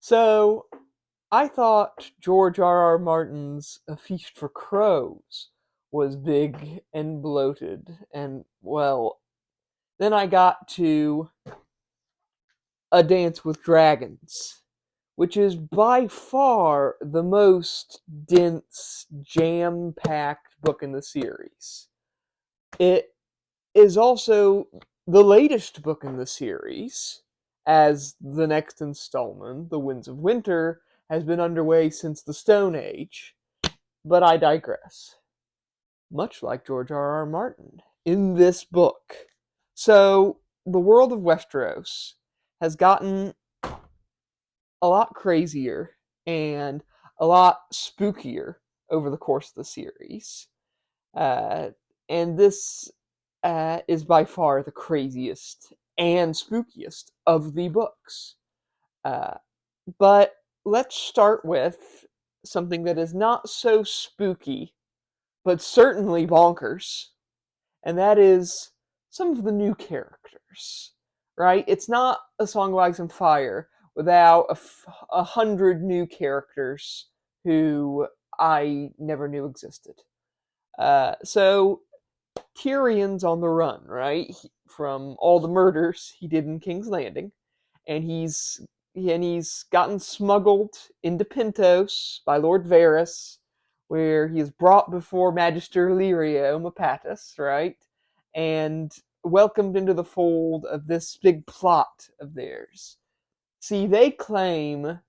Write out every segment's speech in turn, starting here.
So, I thought George R. R. Martin's A Feast for Crows was big and bloated, and well, then I got to A Dance with Dragons, which is by far the most dense, jam packed book in the series. It is also the latest book in the series, as the next installment, The Winds of Winter, has been underway since the Stone Age. But I digress. Much like George R. R. Martin in this book. So, the world of Westeros has gotten a lot crazier and a lot spookier over the course of the series. Uh, and this is by far the craziest and spookiest of the books. Uh, but let's start with something that is not so spooky, but certainly bonkers, and that is some of the new characters. Right? It's not A Song of Ice and Fire without a hundred new characters who I never knew existed. So Tyrion's on the run, right? From all the murders he did in King's Landing, and he's gotten smuggled into Pentos by Lord Varys, where he is brought before Magister Lirio Mapatus, right? And welcomed into the fold of this big plot of theirs. See, they claim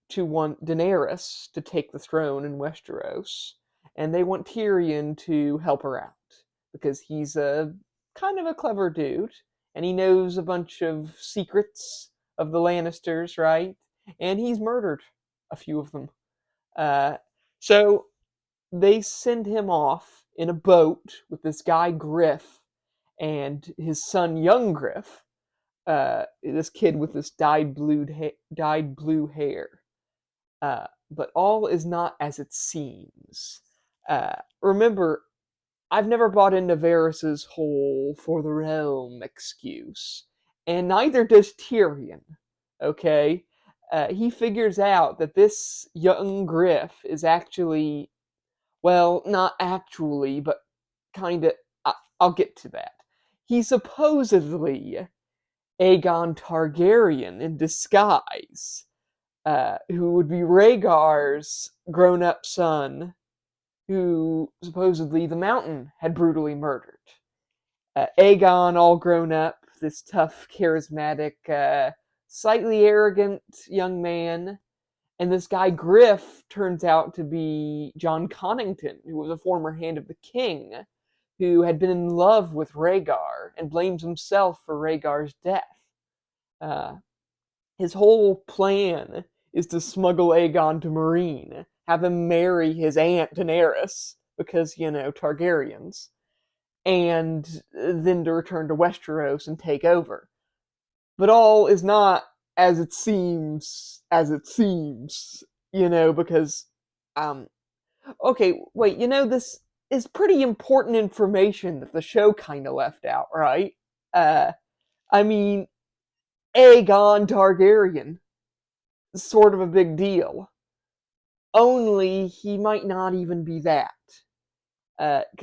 to want Daenerys to take the throne in Westeros, and they want Tyrion to help her out because he's a kind of a clever dude, and he knows a bunch of secrets of the Lannisters, right? And he's murdered a few of them. Uh, so they send him off in a boat with this guy Griff and his son young Griff, this kid with this dyed blue hair. But all is not as it seems. Remember, I've never bought into Varys's whole "for the realm" excuse, and neither does Tyrion. Okay, he figures out that this young Griff is actually, well, not actually, but kind of. I'll get to that. He's supposedly Aegon Targaryen in disguise, who would be Rhaegar's grown-up son, who supposedly the Mountain had brutally murdered. Aegon, all grown up, this tough, charismatic, slightly arrogant young man, and this guy Griff turns out to be John Connington, who was a former Hand of the King, who had been in love with Rhaegar and blames himself for Rhaegar's death. Uh, his whole plan is to smuggle Aegon to Meereen, have him marry his aunt Daenerys, because, Targaryens, and then to return to Westeros and take over. But all is not as it seems, because, um, okay, wait, this is pretty important information that the show kind of left out, right? Uh, I mean, Aegon Targaryen, sort of a big deal. Only he might not even be that.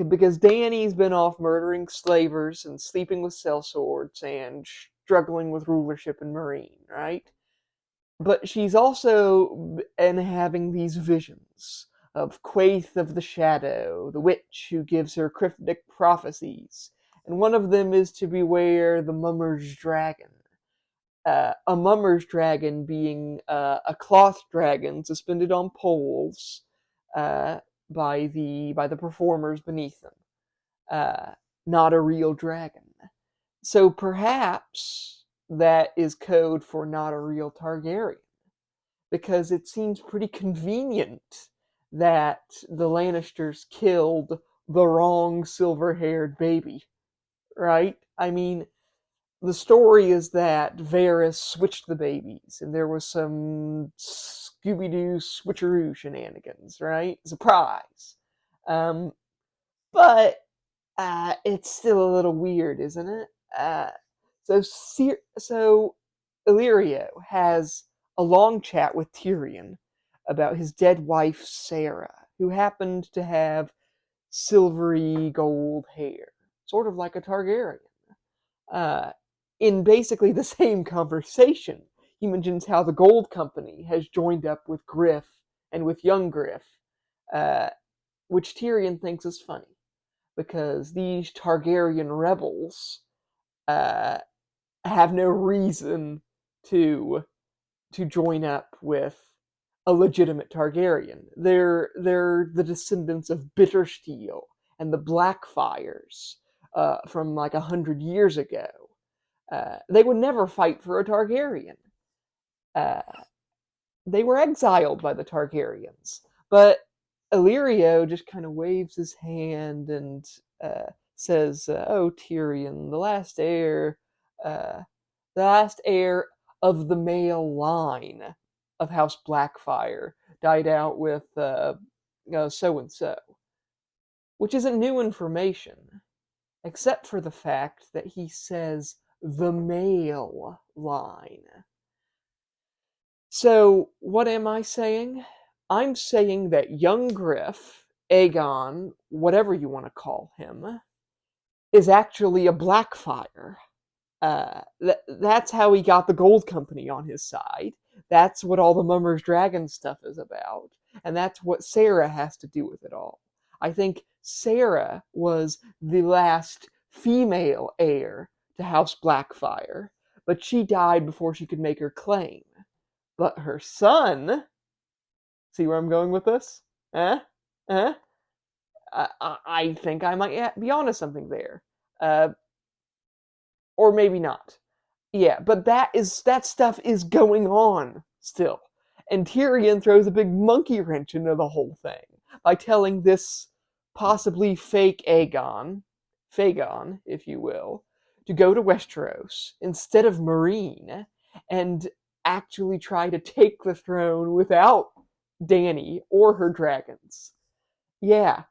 Because Dany's been off murdering slavers and sleeping with sellswords and struggling with rulership in Meereen, right? But she's also been having these visions of Quaithe of the Shadow, the witch who gives her cryptic prophecies, and one of them is to beware the Mummer's dragon. A Mummer's dragon being a cloth dragon suspended on poles uh, by the performers beneath them, uh, not a real dragon. So perhaps that is code for not a real Targaryen, because it seems pretty convenient that the Lannisters killed the wrong silver-haired baby, right? I mean, the story is that Varys switched the babies, and there was some Scooby-Doo switcheroo shenanigans, right? Surprise. Um, but it's still a little weird, isn't it? So Illyrio has a long chat with Tyrion about his dead wife Sarah, who happened to have silvery gold hair, sort of like a Targaryen. Uh, in basically the same conversation, he mentions how the Gold Company has joined up with Griff and with young Griff, uh, which Tyrion thinks is funny because these Targaryen rebels uh, have no reason to join up with a legitimate Targaryen. They're the descendants of Bittersteel and the Blackfires from like 100 years ago. They would never fight for a Targaryen. Uh, they were exiled by the Targaryens, but Illyrio just kind of waves his hand and says, "Oh, Tyrion, uh, the last heir of the male line of House Blackfire, died out with so and so," which isn't new information, except for the fact that he says the male line. So, what am I saying? I'm saying that young Griff, Aegon, whatever you want to call him, is actually a Blackfire. That's how he got the Gold Company on his side. That's what all the Mummer's Dragon stuff is about. And that's what Sarah has to do with it all. I think Sarah was the last female heir to House Blackfire, but she died before she could make her claim. But her son, see where I'm going with this? Eh? Eh? I think I might be onto something there. Uh, or maybe not. Yeah, but that stuff is going on still. And Tyrion throws a big monkey wrench into the whole thing by telling this possibly fake Fagon, if you will, to go to Westeros instead of Meereen and actually try to take the throne without Dany or her dragons. Yeah,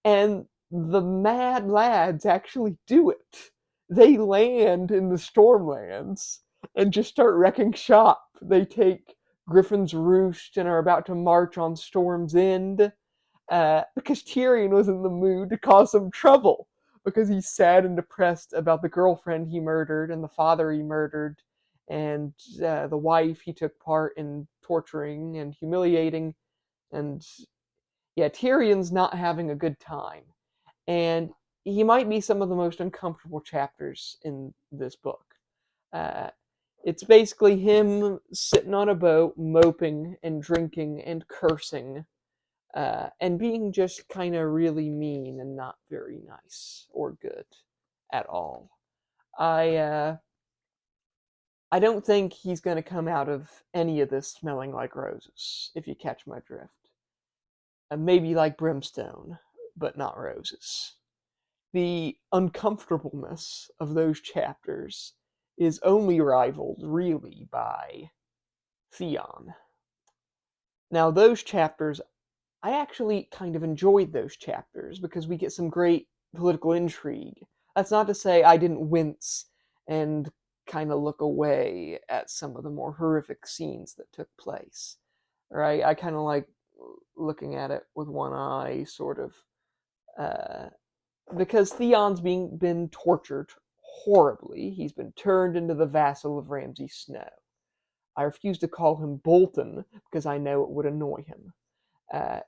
and the Mad Lads actually do it. They land in the Stormlands and just start wrecking shop. They take Griffin's Roost and are about to march on Storm's End because Tyrion was in the mood to cause some trouble because he's sad and depressed about the girlfriend he murdered and the father he murdered and the wife he took part in torturing and humiliating. And yeah, Tyrion's not having a good time. And he might be some of the most uncomfortable chapters in this book. Uh, it's basically him sitting on a boat, moping and drinking and cursing, and being just kind of really mean and not very nice or good at all. I I don't think he's going to come out of any of this smelling like roses, if you catch my drift. Maybe like brimstone, but not roses. The uncomfortableness of those chapters is only rivaled, really, by Theon. Now, those chapters, I actually kind of enjoyed those chapters because we get some great political intrigue. That's not to say I didn't wince and kind of look away at some of the more horrific scenes that took place. Right? I kind of like looking at it with one eye, sort of, uh, because Theon's been tortured horribly. He's been turned into the vassal of Ramsay Snow. I refuse to call him Bolton because I know it would annoy him. Uh,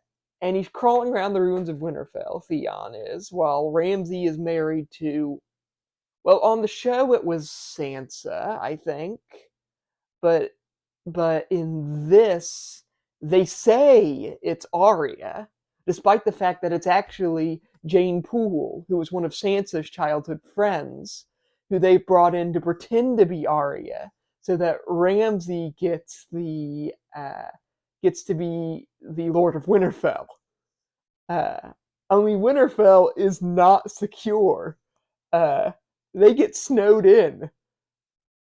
and he's crawling around the ruins of Winterfell, Theon is, while Ramsay is married to, well, on the show it was Sansa, I think, but in this they say it's Arya, despite the fact that it's actually Jane Poole, who was one of Sansa's childhood friends, who they brought in to pretend to be Arya, so that Ramsay gets to be the Lord of Winterfell. Uh, Only Winterfell is not secure. Uh, they get snowed in,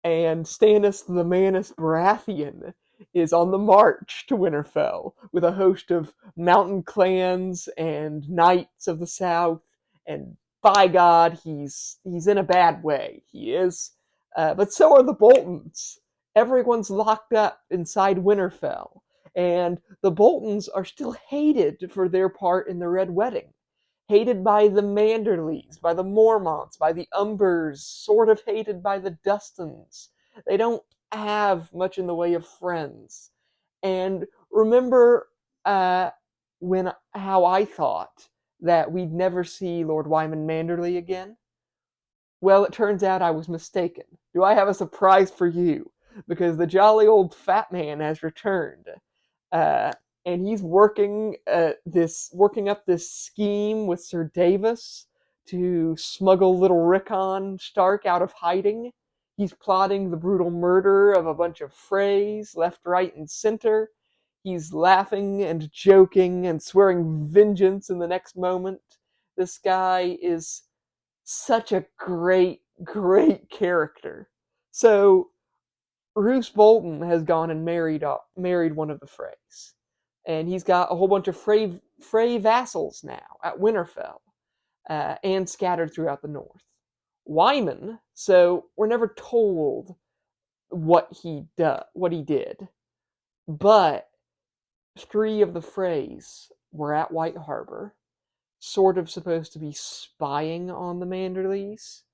and Stannis the Manus Baratheon is on the march to Winterfell with a host of mountain clans and knights of the south, and by God, he's in a bad way. He is, but so are the Boltons, everyone's locked up inside Winterfell, and the Boltons are still hated for their part in the Red Wedding. Hated by the Manderleys, by the Mormonts, by the Umbers, sort of hated by the Dustons. They don't have much in the way of friends. And remember when how I thought that we'd never see Lord Wyman Manderley again? Well, it turns out I was mistaken. Do I have a surprise for you? Because the jolly old fat man has returned, uh, and he's working up this scheme with Sir Davis to smuggle little Rickon Stark out of hiding. He's plotting the brutal murder of a bunch of Freys, left, right, and center. He's laughing and joking and swearing vengeance in the next moment. This guy is such a great, great character. So Roose Bolton has gone and married one of the Freys, and he's got a whole bunch of Frey vassals now at Winterfell, and scattered throughout the north. Wyman, so we're never told what he did, but three of the Freys were at White Harbor, sort of supposed to be spying on the Manderleys.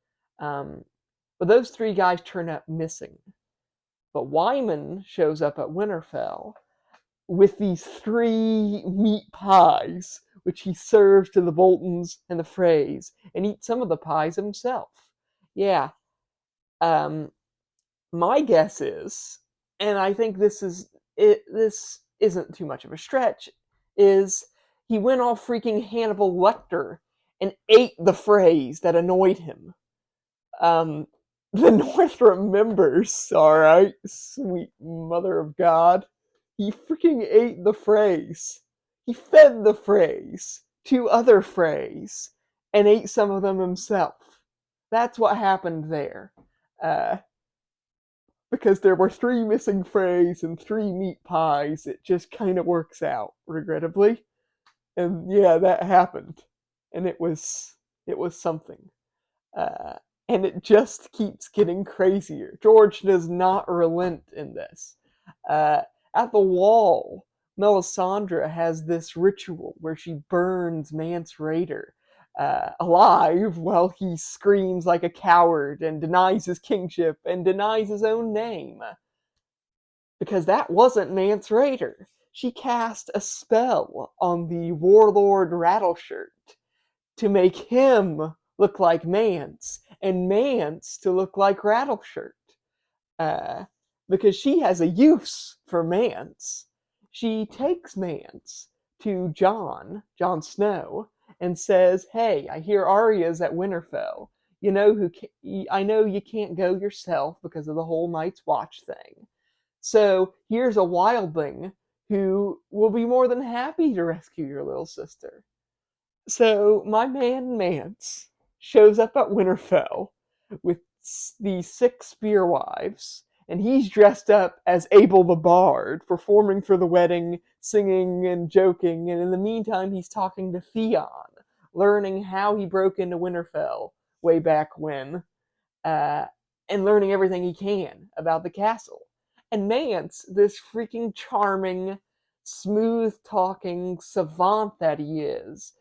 But those three guys turn up missing. But Wyman shows up at Winterfell with these three meat pies, which he serves to the Boltons and the Freys, and eats some of the pies himself. Yeah. My guess is, and I think this isn't too much of a stretch, is he went all freaking Hannibal Lecter and ate the Freys that annoyed him. The North remembers, alright, sweet mother of God. He freaking ate the Freys. He fed the Freys to other Freys and ate some of them himself. That's what happened there. Because there were three missing Freys and three meat pies, it just kind of works out, regrettably. And yeah, that happened. And it was something. And it just keeps getting crazier. George does not relent in this. At the wall, Melisandre has this ritual where she burns Mance Rayder alive while he screams like a coward and denies his kingship and denies his own name. Because that wasn't Mance Rayder. She cast a spell on the warlord Rattleshirt to make him look like Mance, and Mance to look like Rattleshirt. Because she has a use for Mance. She takes Mance to Jon Snow, and says, "Hey, I hear Arya's at Winterfell. I know you can't go yourself because of the whole Night's Watch thing. So here's a wildling who will be more than happy to rescue your little sister." So my man Mance shows up at Winterfell with the 6 spearwives, and he's dressed up as Abel the Bard, performing for the wedding, singing and joking, and in the meantime he's talking to Theon, learning how he broke into Winterfell way back when, and learning everything he can about the castle. And Mance, this freaking charming, smooth-talking savant that he is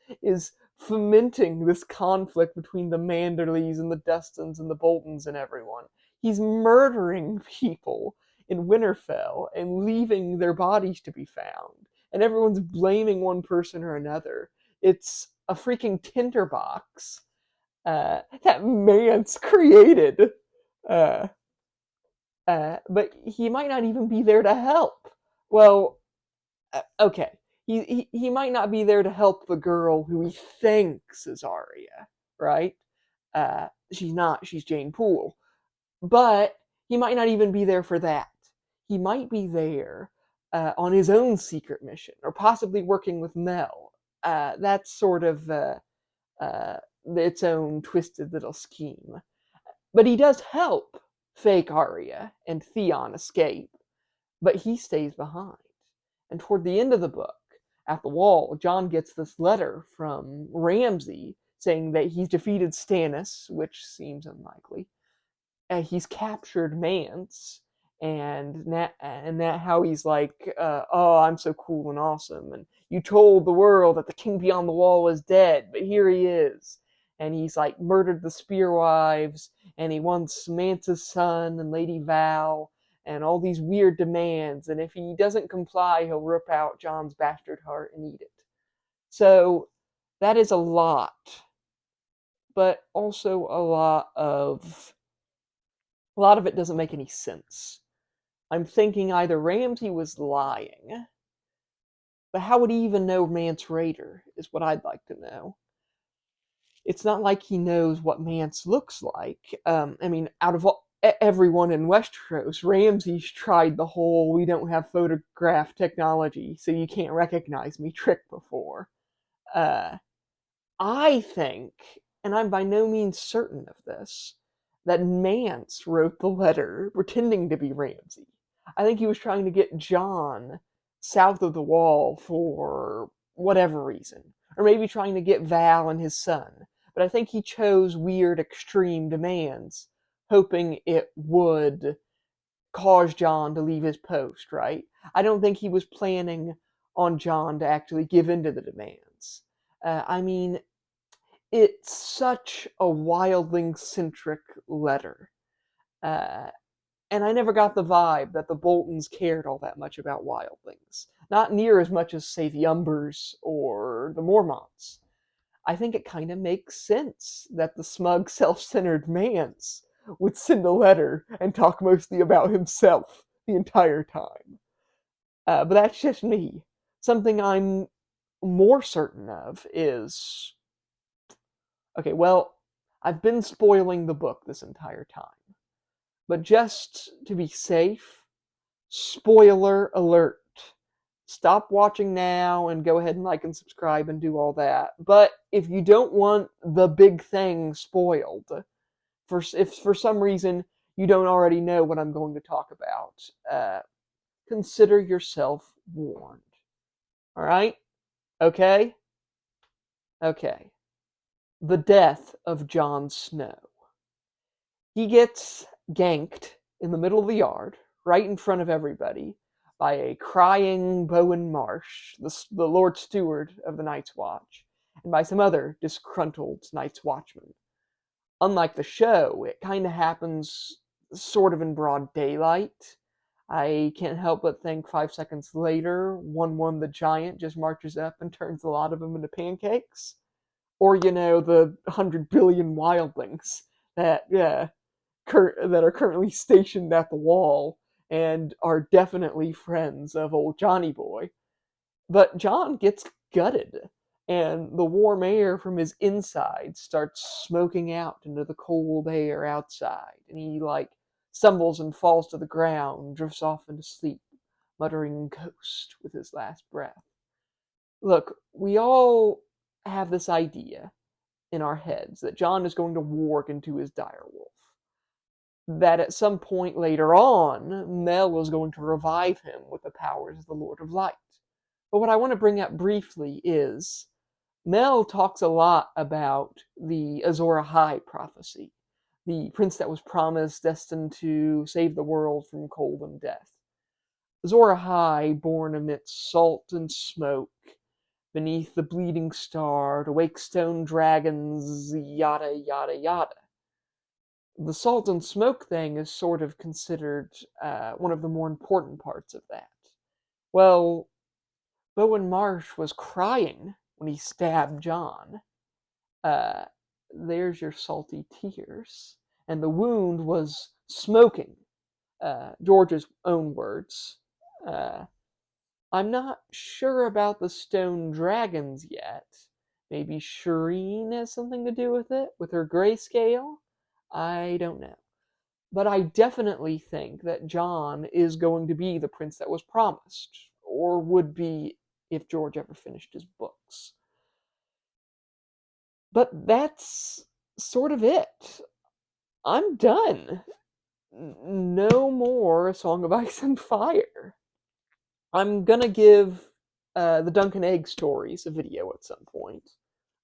fomenting this conflict between the Manderleys and the Dustons and the Boltons and everyone. He's murdering people in Winterfell and leaving their bodies to be found. And everyone's blaming one person or another. It's a freaking tinderbox that Mance created. But he might not even be there to help. Well, okay. He might not be there to help the girl who he thinks is Arya, right? She's not. She's Jane Poole. But he might not even be there for that. He might be there on his own secret mission, or possibly working with Mel. That's sort of its own twisted little scheme. But he does help fake Arya and Theon escape, but he stays behind. And toward the end of the book, at the wall, Jon gets this letter from Ramsay saying that he's defeated Stannis, which seems unlikely. He's captured Mance, and that how he's like, oh, I'm so cool and awesome, and you told the world that the king beyond the wall was dead, but here he is, and he's like murdered the spearwives, and he wants Mance's son and Lady Val, and all these weird demands, and if he doesn't comply, he'll rip out Jon's bastard heart and eat it. So that is a lot, but also a lot of it doesn't make any sense. I'm thinking either Ramsay was lying, but how would he even know Mance Rayder, is what I'd like to know. It's not like he knows what Mance looks like. I mean, out of everyone in Westeros, Ramsay's tried the whole "we don't have photograph technology, so you can't recognize me" trick before. Uh, I think, and I'm by no means certain of this, that Mance wrote the letter pretending to be Ramsay. I think he was trying to get Jon south of the wall for whatever reason, or maybe trying to get Val and his son. But I think he chose weird, extreme demands, hoping it would cause Jon to leave his post, right? I don't think he was planning on Jon to actually give in to the demands. I mean, it's such a wildling-centric letter. Uh, and I never got the vibe that the Boltons cared all that much about wildlings. Not near as much as, say, the Umbers or the Mormonts. I think it kind of makes sense that the smug, self-centered Mance would send a letter and talk mostly about himself the entire time. But that's just me. Something I'm more certain of is, okay, well, I've been spoiling the book this entire time. But just to be safe, spoiler alert. Stop watching now and go ahead and like and subscribe and do all that. But if you don't want the big thing spoiled, if for some reason you don't already know what I'm going to talk about, consider yourself warned. All right? Okay? Okay. The death of Jon Snow. He gets ganked in the middle of the yard, right in front of everybody, by a crying Bowen Marsh, the Lord Steward of the Night's Watch, and by some other disgruntled Night's Watchmen. Unlike the show, it kind of happens sort of in broad daylight. I can't help but think 5 seconds later, One the Giant just marches up and turns a lot of them into pancakes. Or, the 100 billion wildlings that, that are currently stationed at the wall and are definitely friends of old Johnny Boy. But Jon gets gutted, and the warm air from his inside starts smoking out into the cold air outside, and he, stumbles and falls to the ground, drifts off into sleep, muttering "ghost" with his last breath. Look, we all have this idea in our heads that Jon is going to warg into his direwolf, that at some point later on, Mel is going to revive him with the powers of the Lord of Light. But what I want to bring up briefly is Mel talks a lot about the Azor Ahai prophecy, the prince that was promised, destined to save the world from cold and death. Azor Ahai, born amidst salt and smoke, beneath the bleeding star, to wake stone dragons, yada yada yada. The salt and smoke thing is sort of considered one of the more important parts of that. Well, Bowen Marsh was crying when he stabbed Jon. Uh, there's your salty tears. And the wound was smoking. George's own words. I'm not sure about the stone dragons yet. Maybe Shireen has something to do with it, with her grayscale? I don't know. But I definitely think that Jon is going to be the prince that was promised, or would be if George ever finished his books. But that's sort of it. I'm done. No more A Song of Ice and Fire. I'm gonna give the Duncan Egg stories a video at some point.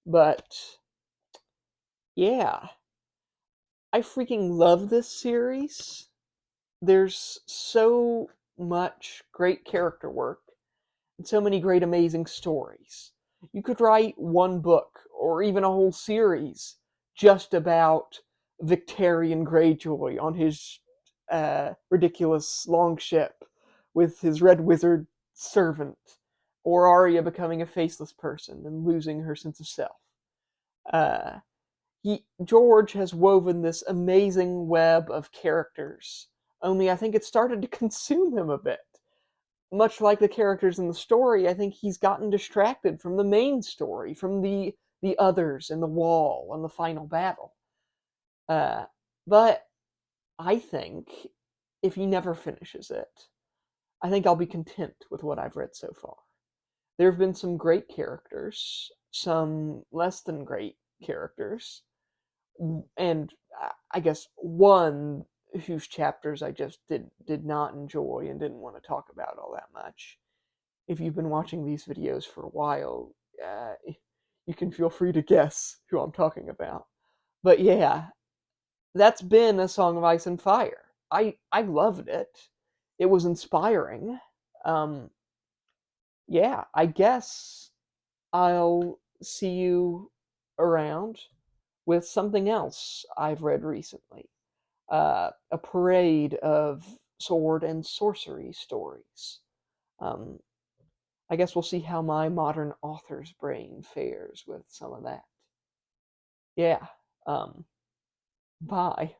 But yeah, I freaking love this series. there's so much great character work and so many great, amazing stories. You could write one book or even a whole series just about Victorian Greyjoy on his ridiculous longship with his red wizard servant, or Arya becoming a faceless person and losing her sense of self. Uh, George has woven this amazing web of characters. Only I think it started to consume him a bit. Much like the characters in the story, I think he's gotten distracted from the main story, from the others and the wall and the final battle. Uh, but I think if he never finishes it, I think I'll be content with what I've read so far. There have been some great characters, some less than great characters, and I guess one whose chapters I just did not enjoy and didn't want to talk about all that much. If you've been watching these videos for a while, you can feel free to guess who I'm talking about. But yeah, that's been A Song of Ice and Fire. I loved it. It was inspiring. Um, yeah, I guess I'll see you around with something else I've read recently. A parade of sword and sorcery stories. Um, I guess we'll see how my modern author's brain fares with some of that. Yeah. Um, bye.